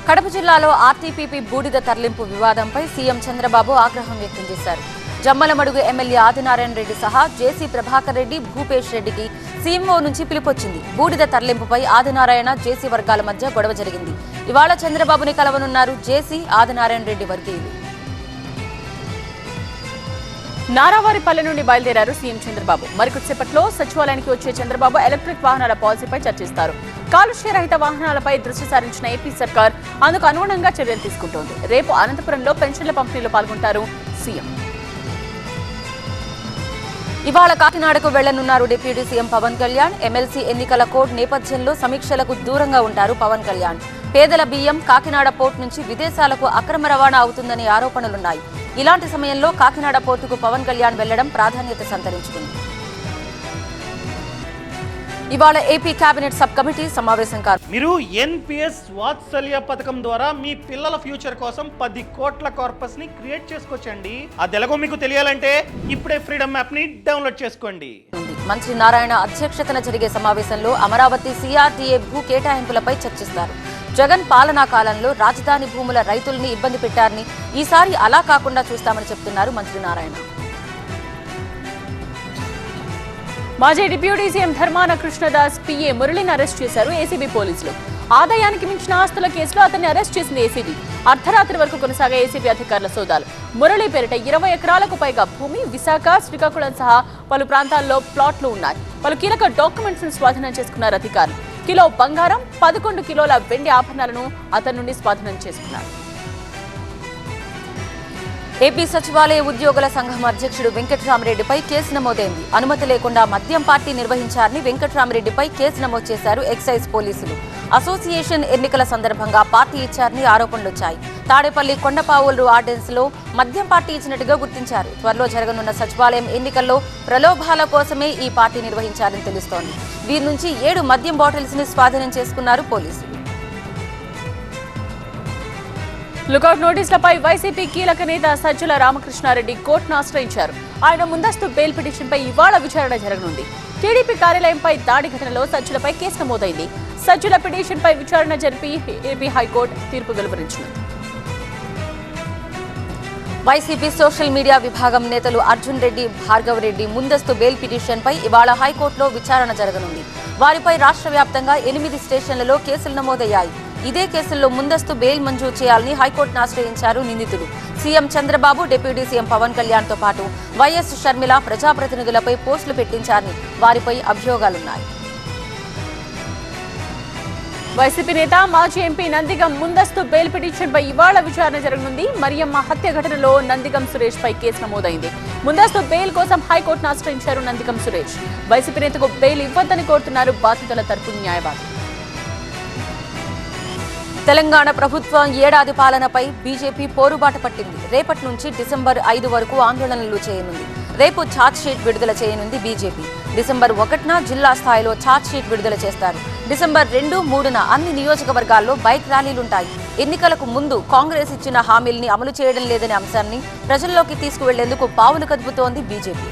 కడప జిల్లాలో ఆర్టీపీపీ బూడిద తరలింపు వివాదంపై సీఎం చంద్రబాబు ఆగ్రహం వ్యక్తం చేశారు. జమ్మలమడుగు ఎమ్మెల్యే ఆదినారాయణ రెడ్డి సహా జేసీ ప్రభాకర్ రెడ్డి, భూపేష్ రెడ్డికి సీఎంఓ నుంచి పిలుపొచ్చింది. బూడిద తరలింపుపై ఆదినారాయణ, జేసీ వర్గాల మధ్య గొడవ జరిగింది. ఇవాళ చంద్రబాబుని కలవనున్నారు జేసీ, ఆదినారాయణ రెడ్డి వర్గీయులు. నారావారిపల్లె నుండి బయలుదేరారు సీఎం చంద్రబాబు. మరికొద్దిసేపట్లో సచివాలయానికి వచ్చే చంద్రబాబు ఎలక్ట్రిక్ వాహనాల పాలసీపై చర్చిస్తారు. కాలుష్య రహిత వాహనాలపై దృష్టి సారించిన ఏపీ సర్కార్ అందుకు అనుగుణంగా చర్యలు తీసుకుంటోంది. రేపు అనంతపురంలో పెన్షన్ల పంపిణీలో పాల్గొంటారు సీఎం. ఇవాళ కాకినాడకు వెళ్లనున్నారు deputy CM Pawan Kalyan. MLC ఎన్నికల కోడ్ నేపథ్యంలో సమీక్షలకు దూరంగా ఉంటారు పవన్ కళ్యాణ్. పేదల బియ్యం కాకినాడ పోర్టు నుంచి విదేశాలకు అక్రమ రవాణా అవుతుందనే ఆరోపణలున్నాయి. ఇలాంటి సమయంలో కాకినాడ పోర్టుకు పవన్ కళ్యాణ్ వెళ్లడం ప్రాధాన్యత సంతరించుకుంది. ఇవాళ ఏపీ కేబినెట్ సబ్ కమిటీ సమావేశం కాదు. మీరు ఎన్పిఎస్ వాత్సల్య పథకం ద్వారా మీ పిల్లల ఫ్యూచర్ కోసం 10 కోట్ల కార్పస్ ని క్రియేట్ చేసుకోవచ్చండి. అది ఎలాగో మీకు తెలియాలంటే ఇప్పుడే ఫ్రీడమ్ యాప్ ని డౌన్లోడ్ చేసుకోండి. మంత్రి నారాయణ అధ్యక్షతన జరిగే సమావేశంలో అమరావతి సిఆర్డీఏ భూ కేటాయింపులపై చర్చిస్తారు. జగన్ పాలనా కాలంలో రాజధాని భూముల రైతుల్ని ఇబ్బంది పెట్టారని, ఈసారి అలా కాకుండా చూస్తామని చెప్తున్నారు మంత్రి నారాయణ. మాజీ deputy CM Dharmana Krishnadas PA మురళిని అరెస్ట్ చేశారు ఏసీబీ పోలీసులు. ఆదాయానికి మించిన ఆస్తుల కేసులో అతన్ని అరెస్ట్ చేసింది ఏసీబీ. అర్ధరాత్రి వరకు కొనసాగే ఏసీబీ అధికారుల సోదాలు. మురళి పేరిట 20 ఎకరాలకు పైగా భూమి, విశాఖ, శ్రీకాకుళం సహా పలు ప్రాంతాల్లో ప్లాట్లు ఉన్నాయి. పలు కీలక డాక్యుమెంట్స్ ను స్వాధీనం చేసుకున్నారు అధికారులు. కిలో బంగారం, 11 కిలోల వెండి ఆభరణాలను అతని నుండి స్వాధీనం చేసుకున్నారు. ఏపీ సచివాలయ ఉద్యోగుల సంఘం అధ్యక్షుడు వెంకట్రామరెడ్డిపై కేసు నమోదైంది. అనుమతి లేకుండా మద్యం పార్టీ నిర్వహించారని వెంకట్రామరెడ్డిపై కేసు నమోదు చేశారు ఎక్సైజ్ పోలీసులు. అసోసియేషన్ ఎన్నికల సందర్భంగా పార్టీ ఇచ్చారని ఆరోపణలొచ్చాయి. తాడేపల్లి కొండపావులు ఆర్డినెన్స్ లో మద్యం పార్టీ ఇచ్చినట్టుగా గుర్తించారు. త్వరలో జరగనున్న సచివాలయం ఎన్నికల్లో ప్రలోభాల కోసమే ఈ పార్టీ నిర్వహించారని తెలుస్తోంది. వీరి నుంచి 7 మద్యం బాటిల్స్ ని స్వాధీనం చేసుకున్నారు పోలీసులు. లుకౌట్ నోటీసులపై వైసీపీ కీలక నేత సజ్జల రామకృష్ణారెడ్డి కోర్టును ఆశ్రయించారు. ఆయన ముందస్తు బెయిల్ పిటిషన్పై ఇవాళ విచారణ జరగనుంది. టీడీపీ కార్యాలయంపై దాడి ఘటనలో సజ్జలపై కేసు నమోదైంది. సజ్జల పిటిషన్పై విచారణ జరిపి ఏపీ హైకోర్టు తీర్పు వెలువరించింది. వైసీపీ సోషల్ మీడియా విభాగం నేతలు అర్జున్ రెడ్డి, భార్గవ్ రెడ్డి ముందస్తు బెయిల్ పిటిషన్పై ఇవాళ హైకోర్టులో విచారణ జరగనుంది. వారిపై రాష్ట్ర వ్యాప్తంగా 8 స్టేషన్లలో కేసులు నమోదయ్యాయి. ఇదే కేసుల్లో ముందస్తు బెయిల్ మంజూరు చేయాలని హైకోర్టును ఆశ్రయించారు నిందితులు. CM Chandrababu, deputy CM Pawan Kalyan తో పాటు వైఎస్ షర్మిల ప్రజాప్రతినిధులపై పోస్టులు పెట్టించారని వారిపై అభియోగాలున్నాయి. వైసీపీ నేత మాజీ ఎంపీ నందిగం ముందస్తు బెయిల్ పిటిషన్పై ఇవాళ విచారణ జరగనుంది. మరియమ్మ హత్య ఘటనలో నందిగం సురేష్ పై కేసు నమోదైంది. ముందస్తు బెయిల్ కోసం హైకోర్టును ఆశ్రయించారు నందిగం సురేష్. వైసీపీ నేతకు బెయిల్ ఇవ్వద్దని కోరుతున్నారు బాధితుల తరపు న్యాయవాది. తెలంగాణ ప్రభుత్వం ఏడాది పాలనపై బీజేపీ పోరుబాట పట్టింది. రేపటి నుంచి డిసెంబర్ 5 వరకు ఆందోళనలు చేయనుంది. రేపు ఛార్జ్ షీట్ విడుదల చేయనుంది బీజేపీ. డిసెంబర్ 1న జిల్లా స్థాయిలో ఛార్జ్ షీట్ విడుదల చేస్తారు. డిసెంబర్ 2, 3న అన్ని నియోజకవర్గాల్లో బైక్ ర్యాలీలుంటాయి. ఎన్నికలకు ముందు కాంగ్రెస్ ఇచ్చిన హామీల్ని అమలు చేయడం లేదనే అంశాన్ని ప్రజల్లోకి తీసుకువెళ్లేందుకు పావులు కదుపుతోంది బీజేపీ.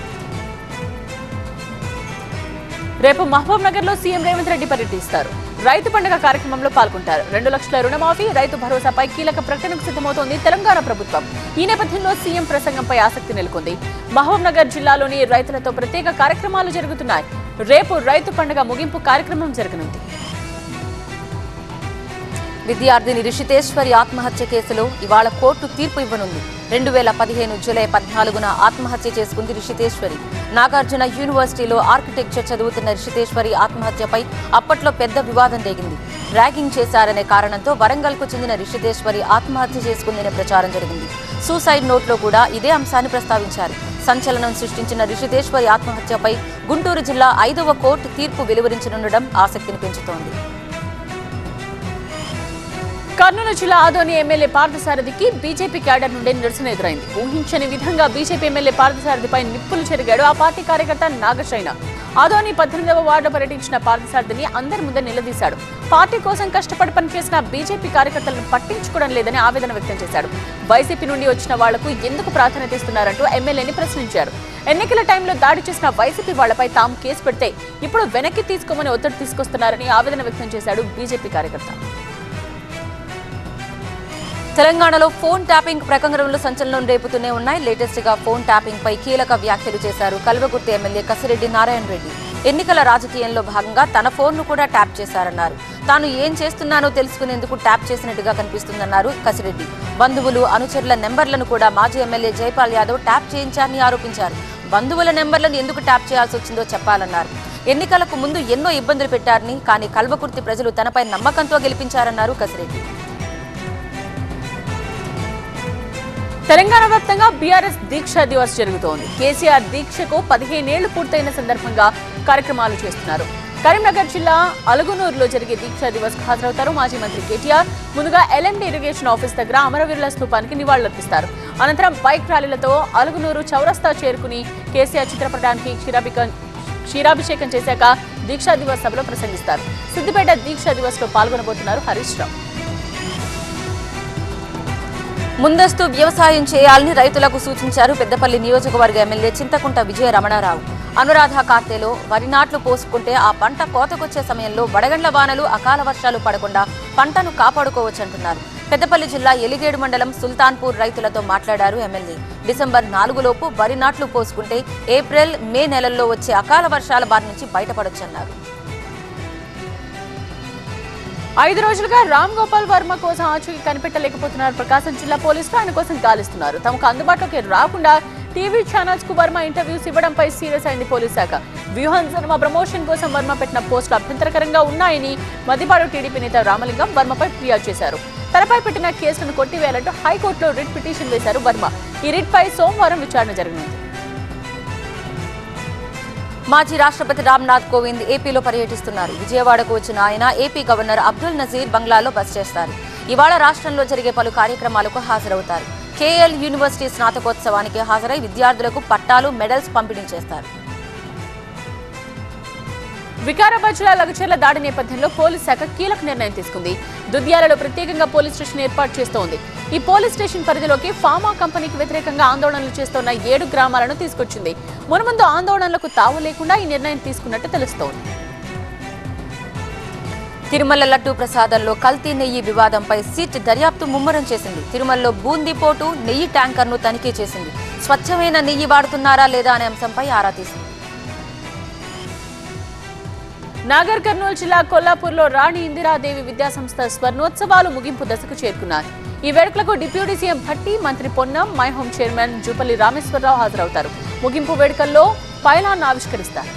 రేపు మహబూబ్ నగర్ లో సీఎం రేవంత్ రెడ్డి పర్యటిస్తారు. రైతు పండుగ కార్యక్రమంలో పాల్గొంటారు. 2 లక్షల రుణమాఫీ, రైతు భరోసాపై కీలక ప్రకటనకు సిద్ధమవుతోంది తెలంగాణ ప్రభుత్వం. ఈ నేపథ్యంలో సీఎం ప్రసంగంపై ఆసక్తి నెలకొంది. మహబూబ్ నగర్ జిల్లాలోని రైతులతో ప్రత్యేక కార్యక్రమాలు జరుగుతున్నాయి. రేపు రైతు పండుగ ముగింపు కార్యక్రమం జరగనుంది. విద్యార్థిని రిషితేశ్వరి ఆత్మహత్య కేసులో ఇవాళ కోర్టు తీర్పు ఇవ్వనుంది. 2015 జూలై 14న ఆత్మహత్య చేసుకుంది రిషితేశ్వరి. నాగార్జున యూనివర్సిటీలో ఆర్కిటెక్చర్ చదువుతున్న రిషితేశ్వరి ఆత్మహత్యపై అప్పట్లో పెద్ద వివాదం రేగింది. ర్యాగింగ్ చేశారనే కారణంతో వరంగల్కు చెందిన రిషితేశ్వరి ఆత్మహత్య చేసుకుందనే ప్రచారం జరిగింది. సూసైడ్ నోట్లో కూడా ఇదే అంశాన్ని ప్రస్తావించారు. సంచలనం సృష్టించిన రిషితేశ్వరి ఆత్మహత్యపై గుంటూరు జిల్లా 5వ కోర్టు తీర్పు వెలువరించనుండడం ఆసక్తిని పెంచుతోంది. కర్నూలు జిల్లా ఆదోని ఎమ్మెల్యే పార్థసారథికి బీజేపీ క్యాడర్ నుండి నిరసన ఎదురైంది. ఊహించని విధంగా బీజేపీ ఎమ్మెల్యే పార్థసారథిపై నిప్పులు చెరిగాడు ఆ పార్టీ కార్యకర్త నాగశైన. ఆదోని 18వ వార్డులో పర్యటించిన పార్థసారథిని అందరి ముందు నిలదీశాడు. పార్టీ కోసం కష్టపడి పనిచేసిన బీజేపీ కార్యకర్తలను పట్టించుకోవడం లేదని ఆవేదన వ్యక్తం చేశాడు. వైసీపీ నుండి వచ్చిన వాళ్లకు ఎందుకు ప్రాధాన్యత ఇస్తున్నారంటూ ఎమ్మెల్యేని ప్రశ్నించారు. ఎన్నికల టైంలో దాడి చేసిన వైసీపీ వాళ్లపై తాము కేసు పెడితే ఇప్పుడు వెనక్కి తీసుకోమని ఒత్తిడి తీసుకొస్తున్నారని ఆవేదన వ్యక్తం చేశాడు బీజేపీ కార్యకర్త. తెలంగాణలో ఫోన్ ట్యాపింగ్ ప్రకంగరంలో సంచలనం రేపుతూనే ఉన్నాయి. లేటెస్ట్ గా ఫోన్ ట్యాపింగ్ పై కీలక వ్యాఖ్యలు చేశారు కల్వకుర్తి ఎమ్మెల్యే కసిరెడ్డి నారాయణ రెడ్డి. ఎన్నికల రాజకీయంలో భాగంగా తన ఫోన్ ను కూడా ట్యాప్ చేశారన్నారు. తాను ఏం చేస్తున్నానో తెలుసుకునేందుకు ట్యాప్ చేసినట్టుగా కనిపిస్తుందన్నారు కసిరెడ్డి. బంధువులు, అనుచరుల నెంబర్లను కూడా మాజీ ఎమ్మెల్యే జైపాల్ యాదవ్ ట్యాప్ చేయించారని ఆరోపించారు. బంధువుల నెంబర్లను ఎందుకు ట్యాప్ చేయాల్సి వచ్చిందో చెప్పాలన్నారు. ఎన్నికలకు ముందు ఎన్నో ఇబ్బందులు పెట్టారని, కానీ కల్వకుర్తి ప్రజలు తనపై నమ్మకంతో గెలిపించారన్నారు కసిరెడ్డి. తెలంగాణ వ్యాప్తంగా బీఆర్ఎస్ దీక్షా దివస్ జరుగుతోంది. కేసీఆర్ దీక్షకు 15 ఏళ్లు పూర్తయిన సందర్భంగా కార్యక్రమాలు చేస్తున్నారు. కరీంనగర్ జిల్లా అలుగునూరులో జరిగే దీక్షా దివస్ కు హాజరవుతారు మాజీ మంత్రి కేటీఆర్. ముందుగా ఎల్ఎండి ఇరిగేషన్ ఆఫీస్ దగ్గర అమరవీరుల స్థూపానికి నివాళులర్పిస్తారు. అనంతరం బైక్ ర్యాలీలతో అలుగునూరు చౌరస్తా చేరుకుని కేసీఆర్ చిత్రపటానికి క్షీరాభిషేకం చేశాక దీక్షా దివస్ సభలో ప్రసంగిస్తారు. సిద్దిపేట దీక్షా దివస్ లో పాల్గొనబోతున్నారు హరీష్ రావు. ముందస్తు వ్యవసాయం చేయాలని రైతులకు సూచించారు పెద్దపల్లి నియోజకవర్గ ఎమ్మెల్యే చింతకుంట విజయ రమణారావు. అనురాధ కార్తెలో వరి నాట్లు పోసుకుంటే ఆ పంట కోతకొచ్చే సమయంలో వడగండ్ల వానలు, అకాల వర్షాలు పడకుండా పంటను కాపాడుకోవచ్చంటున్నారు. పెద్దపల్లి జిల్లా ఎలిగేడు మండలం సుల్తాన్పూర్ రైతులతో మాట్లాడారు ఎమ్మెల్యే. డిసెంబర్ 4 లోపు వరి నాట్లు పోసుకుంటే ఏప్రిల్, మే నెలల్లో వచ్చే అకాల వర్షాల బారి నుంచి బయటపడొచ్చన్నారు. 5 రోజులుగా రామ్ గోపాల్ వర్మ కోసం ఆచూకీ కనిపెట్టలేకపోతున్నారు ప్రకాశం జిల్లా పోలీసులు. ఆయన కోసం గాలిస్తున్నారు. తమకు అందుబాటులోకి రాకుండా టీవీ ఛానల్స్ కు వర్మ ఇంటర్వ్యూస్ ఇవ్వడంపై సీరియస్ అయింది పోలీస్ శాఖ. వ్యూహన్ సినిమా ప్రమోషన్ కోసం వర్మ పెట్టిన పోస్టులు అభ్యంతరకరంగా ఉన్నాయని మద్దిపాడు టీడీపీ నేత రామలింగం వర్మపై ఫిర్యాదు చేశారు. తనపై పెట్టిన కేసులను కొట్టివేయాలంటూ హైకోర్టులో రిట్ పిటిషన్ వేశారు వర్మ. ఈ రిట్ పై సోమవారం విచారణ జరగనుంది. మాజీ రాష్ట్రపతి రామ్నాథ్ కోవింద్ ఏపీలో పర్యటిస్తున్నారు. విజయవాడకు వచ్చిన ఆయన ఏపీ గవర్నర్ అబ్దుల్ నజీర్ బంగ్లాలో బస చేస్తారు. ఇవాళ రాష్ట్రంలో జరిగే పలు కార్యక్రమాలకు హాజరవుతారు. కేఎల్ యూనివర్సిటీ స్నాతకోత్సవానికి హాజరై విద్యార్థులకు పట్టాలు, మెడల్స్ పంపిణీ చేస్తారు. వికారాబాద్ జిల్లా లగచర్ల దాడి నేపథ్యంలో పోలీస్ శాఖ కీలక నిర్ణయం తీసుకుంది. దుద్యాలలో ప్రత్యేకంగా పోలీస్ స్టేషన్ ఏర్పాటు చేస్తోంది. ఈ పోలీస్ స్టేషన్ పరిధిలోకి ఫార్మా కంపెనీకి వ్యతిరేకంగా ఆందోళనలు చేస్తున్న 7 గ్రామాలను తీసుకొచ్చింది. మున్ముందు ఆందోళనలకు తావు లేకుండా ఈ నిర్ణయం తీసుకున్నట్టు తెలుస్తోంది. తిరుమల లడ్డూ ప్రసాదంలో కల్తీ నెయ్యి వివాదంపై సిట్ దర్యాప్తు ముమ్మరం చేసింది. తిరుమలలో బూందీపోటు నెయ్యి ట్యాంకర్ను తనిఖీ చేసింది. స్వచ్ఛమైన నెయ్యి వాడుతున్నారా లేదా అనే అంశంపై ఆరా తీసింది. నాగర్ కర్నూలు జిల్లా కొల్లాపూర్లో రాణి ఇందిరాదేవి విద్యాసంస్థ స్వర్ణోత్సవాలు ముగింపు దశకు చేరుకున్నారు. ఈ వేడుకలకు డిప్యూటీ సీఎం భట్టి, మంత్రి Ponnam, My Home chairman Jupally Rameshwararao హాజరవుతారు. ముగింపు వేడుకల్లో పైలాన్ ఆవిష్కరిస్తారు.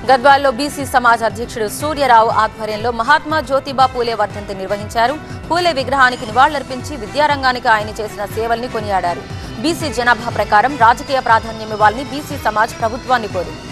గద్వాల్లో బీసీ సమాజ్ అధ్యక్షుడు సూర్యరావు ఆధ్వర్యంలో మహాత్మా జ్యోతిబా పూలే వర్ధంతి నిర్వహించారు. పూలే విగ్రహానికి నివాళులర్పించి విద్యారంగానికి ఆయన చేసిన సేవల్ని కొనియాడారు. బీసీ జనాభా ప్రకారం రాజకీయ ప్రాధాన్యం ఇవ్వాలని బీసీ సమాజ్ ప్రభుత్వాన్ని కోరింది.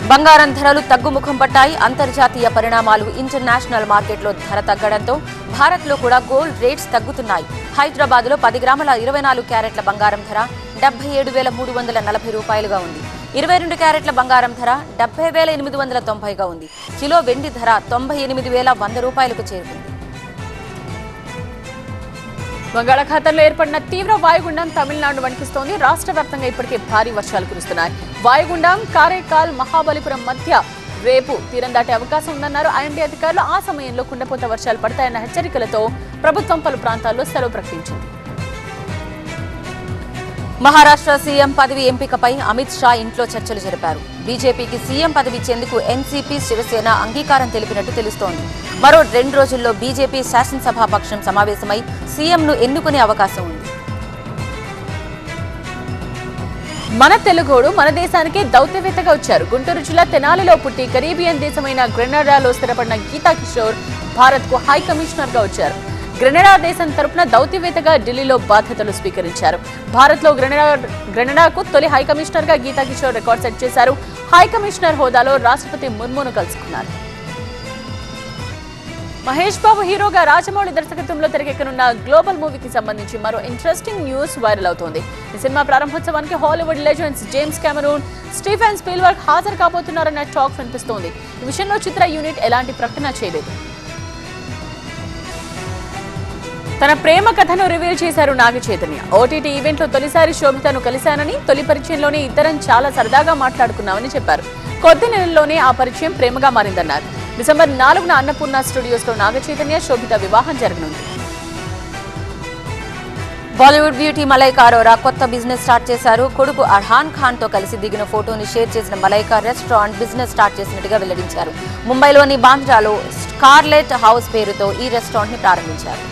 బంగారం ధరలు తగ్గుముఖం పట్టాయి. అంతర్జాతీయ పరిణామాలు, ఇంటర్నేషనల్ మార్కెట్లో ధర తగ్గడంతో భారత్లో కూడా గోల్డ్ రేట్స్ తగ్గుతున్నాయి. హైదరాబాద్లో 10 గ్రాముల 24 క్యారెట్ల బంగారం ధర 77,340 రూపాయలుగా ఉంది. 22 క్యారెట్ల బంగారం ధర 70,890గా ఉంది. కిలో వెండి ధర 98,100 రూపాయలకు చేరుకుంది. బంగాళాఖాతంలో ఏర్పడిన తీవ్ర వాయుగుండం తమిళనాడు వణికిస్తోంది. రాష్ట్ర వ్యాప్తంగా ఇప్పటికే భారీ వర్షాలు కురుస్తున్నాయి. వాయుగుండం కారైకాల్, మహాబలిపురం మధ్య రేపు తీరం దాటే అవకాశం ఉందన్నారు ఐఎండీ అధికారులు. ఆ సమయంలో కుండపోత వర్షాలు పడతాయన్న హెచ్చరికలతో ప్రభుత్వం పలు ప్రాంతాల్లో సెలవు ప్రకటించింది. మహారాష్ట్ర సీఎం పదవి ఎంపికపై అమిత్ షా ఇంట్లో చర్చలు జరిపారు. బీజేపీకి సీఎం పదవి ఇచ్చేందుకు ఎన్సీపీ, శివసేన అంగీకారం తెలిపినట్టు తెలుస్తోంది. మరో 2 రోజుల్లో బీజేపీ శాసనసభాపక్షం సమావేశమై సీఎంను ఎన్నుకునే అవకాశం ఉంది. మన తెలుగోడు మన దేశానికే దౌత్యవేత్తగా వచ్చారు. గుంటూరు జిల్లా తెనాలిలో పుట్టి కరీబియన్ దేశమైన గ్రెనడాలో స్థిరపడిన గీతా కిషోర్ భారత్ కు హై కమిషనర్ గా వచ్చారు. గ్రెనడా దేశం తరపున దౌత్యవేత్తగా ఢిల్లీలో బాధ్యతలు స్వీకరించారు. భారత్ లో గ్రెనడాకు తొలి హై కమిషనర్ గా గీతా కిషోర్ రికార్డ్ సెట్ చేశారు. హై కమిషనర్ హోదాలో రాష్ట్రపతి ముర్మును కలుసుకున్నారు. మహేష్ బాబు హీరోగా రాజమౌళి దర్శకత్వంలో తెరకెక్కనున్న గ్లోబల్ మూవీకి సంబంధించి మరో ఇంట్రెస్టింగ్ న్యూస్ వైరల్ అవుతోంది. ఈ సినిమా ప్రారంభోత్సవానికి Hollywood legends James Cameroon, Stephen Spielberg హాజరు కాబోతున్నారన్న టాక్ వినిపిస్తోంది. ఈ విషయంలో చిత్ర యూనిట్ ఎలాంటి ప్రకటన చేయలేదు. తన ప్రేమ కథను రివీల్ చేశారు నాగ చైతన్య. ఓటీటీ ఈవెంట్లో తొలిసారి శోభితను కలిశానని, తొలి పరిచయంలోనే ఇద్దరం చాలా సరదాగా మాట్లాడుకున్నామని చెప్పారు. కొద్ది నెలల్లోనే ఆ పరిచయం ప్రేమగా మారిందన్నారు. డిసెంబర్ 4న అన్నపూర్ణ స్టూడియోస్ లో నాగ చైతన్య శోభిత వివాహం జరగనుంది. బాలీవుడ్ బ్యూటీ మలైకా అరోరా కొత్త బిజినెస్ స్టార్ట్ చేశారు. కొడుకు అర్హాన్ ఖాన్ తో కలిసి దిగిన ఫోటోని షేర్ చేసిన మలైకా రెస్టారెంట్ బిజినెస్ స్టార్ట్ చేసినట్టుగా వెల్లడించారు. ముంబైలోని బాంద్రాలో స్కార్లెట్ హౌస్ పేరుతో ఈ రెస్టారెంట్ ని ప్రారంభించారు.